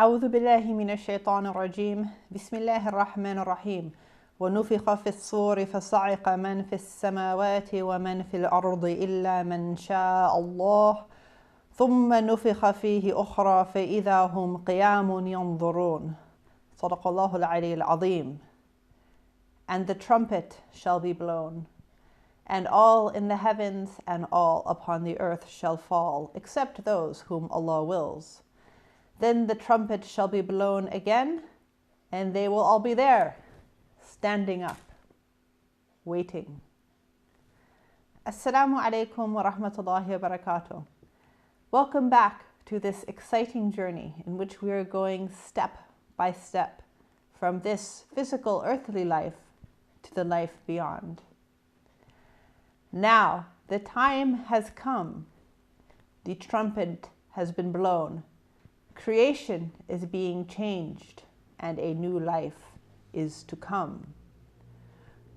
أعوذ بالله من الشيطان الرجيم بسم الله الرحمن الرحيم ونفخ في الصور فصعق من في السماوات ومن في الأرض إلا من شاء الله ثم نفخ فيه أخرى فإذا هم قيام ينظرون صدق الله العلي العظيم. And the trumpet shall be blown, and all in the heavens and all upon the earth shall fall, except those whom Allah wills. Then the trumpet shall be blown again, and they will all be there, standing up, waiting. Assalamu alaikum wa rahmatullahi wa barakatuh. Welcome back to this exciting journey in which we are going step by step from this physical earthly life to the life beyond. Now, the time has come. The trumpet has been blown. Creation is being changed, and a new life is to come.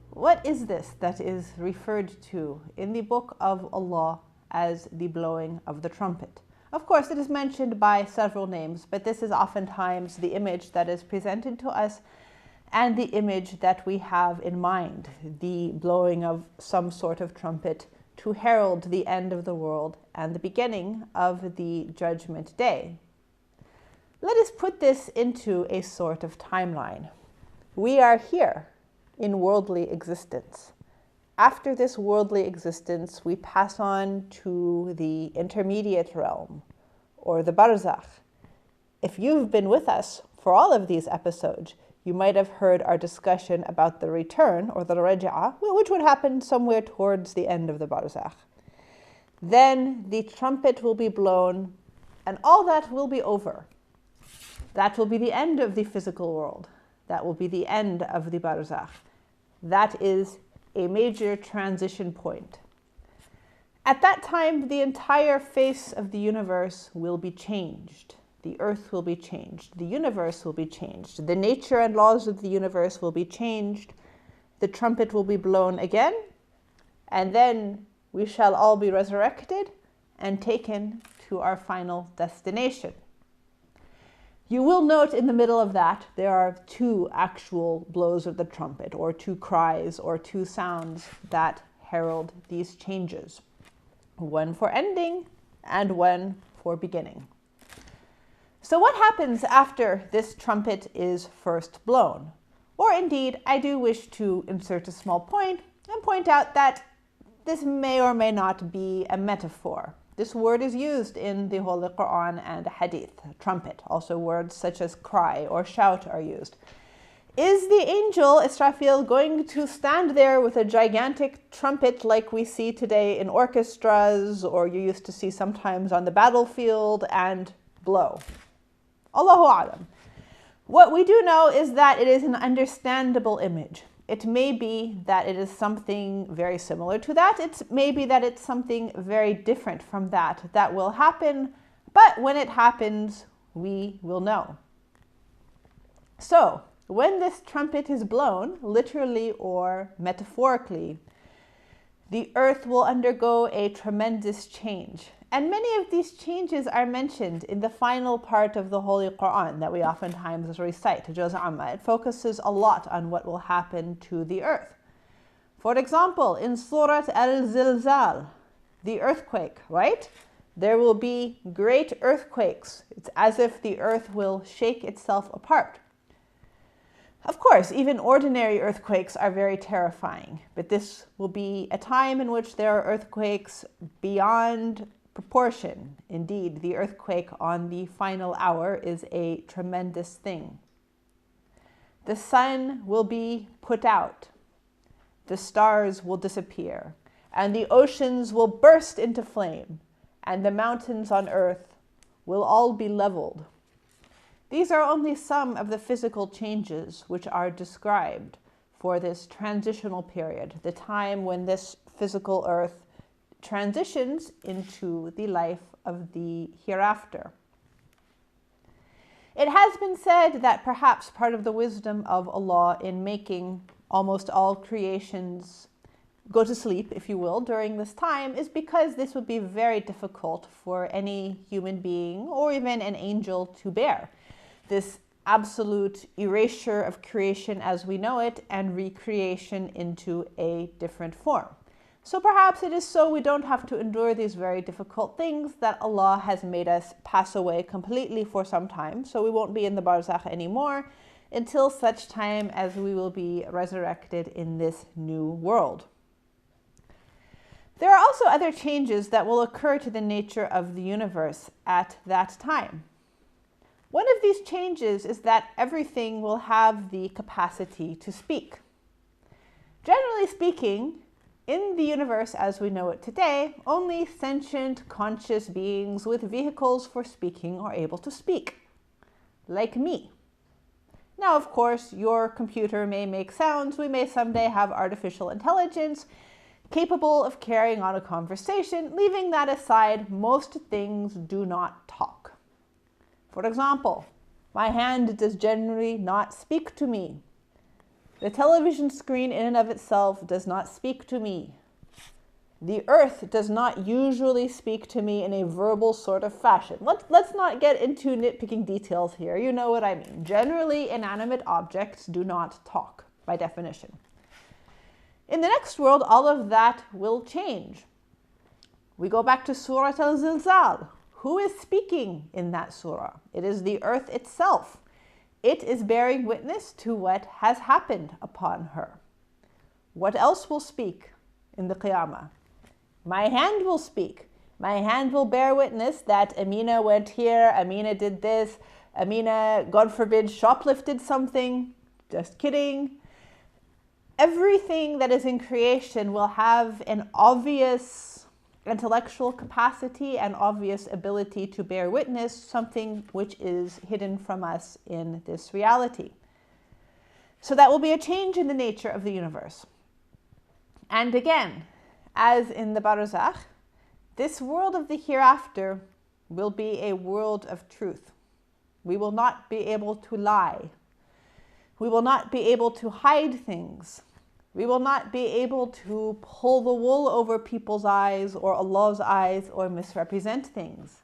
What is this that is referred to in the book of Allah as the blowing of the trumpet? Of course, it is mentioned by several names, but this is oftentimes the image that is presented to us and the image that we have in mind, the blowing of some sort of trumpet to herald the end of the world and the beginning of the Judgment Day. Let us put this into a sort of timeline. We are here in worldly existence. After this worldly existence, we pass on to the intermediate realm, or the barzakh. If you've been with us for all of these episodes, you might have heard our discussion about the return, or the raj'ah, which would happen somewhere towards the end of the barzakh. Then the trumpet will be blown, and all that will be over. That will be the end of the physical world. That will be the end of the barzakh. That is a major transition point. At that time, the entire face of the universe will be changed. The earth will be changed. The universe will be changed. The nature and laws of the universe will be changed. The trumpet will be blown again, and then we shall all be resurrected and taken to our final destination. You will note in the middle of that, there are two actual blows of the trumpet, or two cries, or two sounds that herald these changes. One for ending and one for beginning. So what happens after this trumpet is first blown? Or indeed, I do wish to insert a small point and point out that this may or may not be a metaphor. This word is used in the Holy Quran and Hadith, trumpet. Also words such as cry or shout are used. Is the angel Israfil going to stand there with a gigantic trumpet like we see today in orchestras, or you used to see sometimes on the battlefield, and blow? Allahu A'lam. What we do know is that it is an understandable image. It may be that it is something very similar to that. It may be that it's something very different from that will happen, but when it happens, we will know. So, when this trumpet is blown, literally or metaphorically, the earth will undergo a tremendous change. And many of these changes are mentioned in the final part of the Holy Quran that we oftentimes recite, Juz Amma. It focuses a lot on what will happen to the earth. For example, in Surah Al-Zilzal, the earthquake, right? There will be great earthquakes. It's as if the earth will shake itself apart. Of course, even ordinary earthquakes are very terrifying, but this will be a time in which there are earthquakes beyond proportion. Indeed, the earthquake on the final hour is a tremendous thing. The sun will be put out, the stars will disappear, and the oceans will burst into flame, and the mountains on earth will all be leveled. These are only some of the physical changes which are described for this transitional period, the time when this physical earth transitions into the life of the hereafter. It has been said that perhaps part of the wisdom of Allah in making almost all creations go to sleep, if you will, during this time is because this would be very difficult for any human being or even an angel to bear. this absolute erasure of creation as we know it and recreation into a different form. So perhaps it is so we don't have to endure these very difficult things, that Allah has made us pass away completely for some time. So we won't be in the barzakh anymore until such time as we will be resurrected in this new world. There are also other changes that will occur to the nature of the universe at that time. One of these changes is that everything will have the capacity to speak. Generally speaking, in the universe as we know it today, only sentient, conscious beings with vehicles for speaking are able to speak, like me. Now, of course, your computer may make sounds. We may someday have artificial intelligence capable of carrying on a conversation. Leaving that aside, most things do not talk. For example, my hand does generally not speak to me. The television screen in and of itself does not speak to me. The earth does not usually speak to me in a verbal sort of fashion. Let's not get into nitpicking details here. You know what I mean. Generally, inanimate objects do not talk, by definition. In the next world, all of that will change. We go back to Surah Al-Zilzal. Who is speaking in that surah? It is the earth itself. It is bearing witness to what has happened upon her. What else will speak in the Qiyamah? My hand will speak. My hand will bear witness that Amina went here, Amina did this, Amina, God forbid, shoplifted something. Just kidding. Everything that is in creation will have an obvious intellectual capacity and obvious ability to bear witness, something which is hidden from us in this reality. So that will be a change in the nature of the universe. And again, as in the barzakh, this world of the hereafter will be a world of truth. We will not be able to lie. We will not be able to hide things. We will not be able to pull the wool over people's eyes or Allah's eyes or misrepresent things.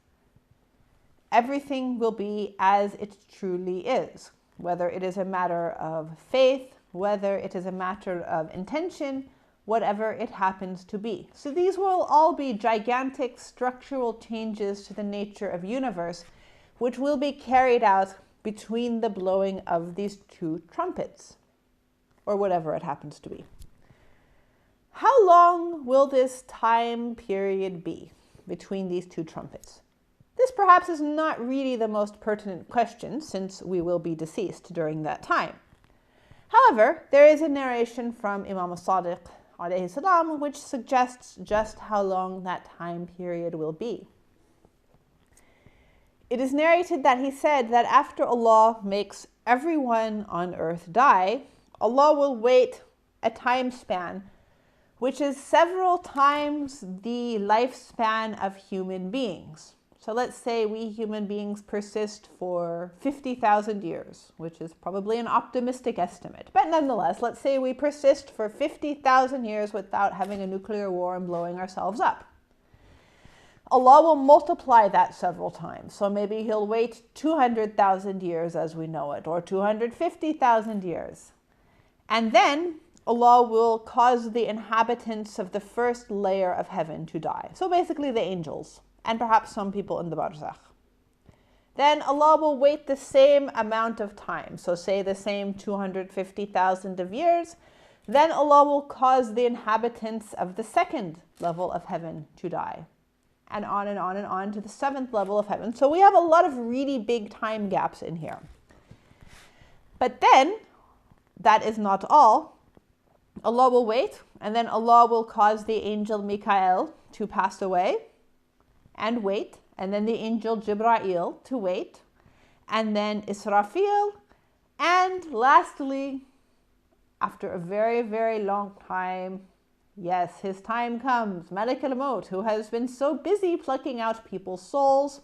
Everything will be as it truly is, whether it is a matter of faith, whether it is a matter of intention, whatever it happens to be. So these will all be gigantic structural changes to the nature of universe, which will be carried out between the blowing of these two trumpets, or whatever it happens to be. How long will this time period be between these two trumpets? This perhaps is not really the most pertinent question, since we will be deceased during that time. However, there is a narration from Imam as-Sadiq alayhi salam which suggests just how long that time period will be. It is narrated that he said that after Allah makes everyone on earth die, Allah will wait a time span which is several times the lifespan of human beings. So let's say we human beings persist for 50,000 years, which is probably an optimistic estimate. But nonetheless, let's say we persist for 50,000 years without having a nuclear war and blowing ourselves up. Allah will multiply that several times. So maybe he'll wait 200,000 years as we know it, or 250,000 years. And then Allah will cause the inhabitants of the first layer of heaven to die. So basically the angels, and perhaps some people in the barzakh. Then Allah will wait the same amount of time. So say the same 250,000 of years. Then Allah will cause the inhabitants of the second level of heaven to die. And on and on and on to the seventh level of heaven. So we have a lot of really big time gaps in here. But then, that is not all. Allah will wait, and then Allah will cause the angel Mikael to pass away and wait, and then the angel Jibrail to wait, and then Israfil, and lastly, after a very, very long time, yes, his time comes, Malik al-Maut, who has been so busy plucking out people's souls,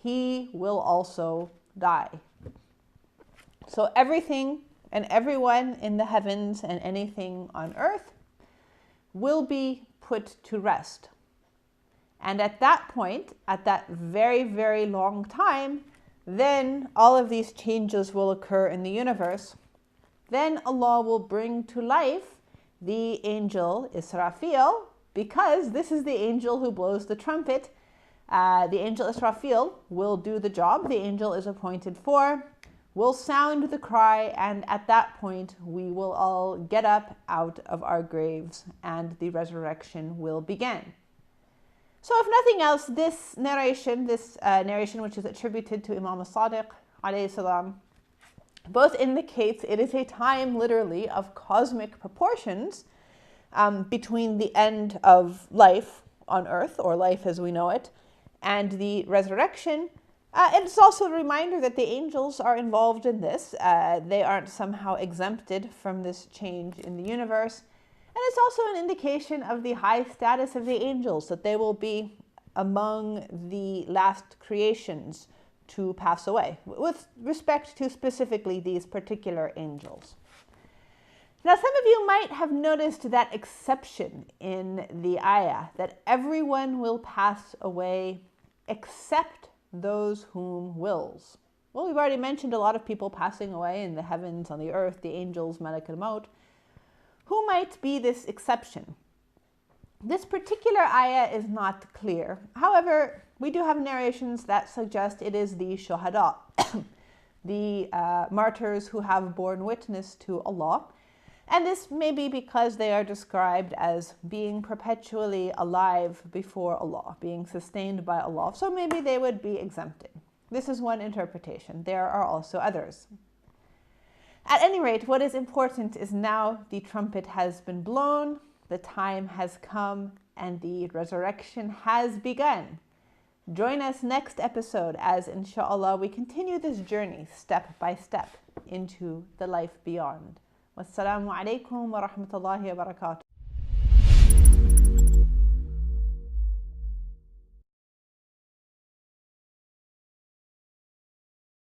he will also die. So everything and everyone in the heavens and anything on earth will be put to rest. And at that point, at that very, very long time, then all of these changes will occur in the universe. Then Allah will bring to life the angel Israfil, because this is the angel who blows the trumpet. The angel Israfil will do the job the angel is appointed for, will sound the cry, and at that point we will all get up out of our graves and the resurrection will begin. So if nothing else, this narration which is attributed to Imam as-Sadiq alayhi salam, both indicates it is a time literally of cosmic proportions between the end of life on earth, or life as we know it, and the resurrection. It's also a reminder that the angels are involved in this. They aren't somehow exempted from this change in the universe. And it's also an indication of the high status of the angels, that they will be among the last creations to pass away, with respect to specifically these particular angels. Now, some of you might have noticed that exception in the ayah, that everyone will pass away except those whom wills. Well, we've already mentioned a lot of people passing away in the heavens, on the earth, the angels, Malak al-Maut. Who might be this exception? This particular ayah is not clear. However, we do have narrations that suggest it is the shuhada, the martyrs who have borne witness to Allah. And this may be because they are described as being perpetually alive before Allah, being sustained by Allah. So maybe they would be exempted. This is one interpretation. There are also others. At any rate, what is important is now the trumpet has been blown, the time has come, and the resurrection has begun. Join us next episode as, inshallah, we continue this journey step by step into the life beyond. Wassalamu alaikum wa rahmatullahi wa barakatuh.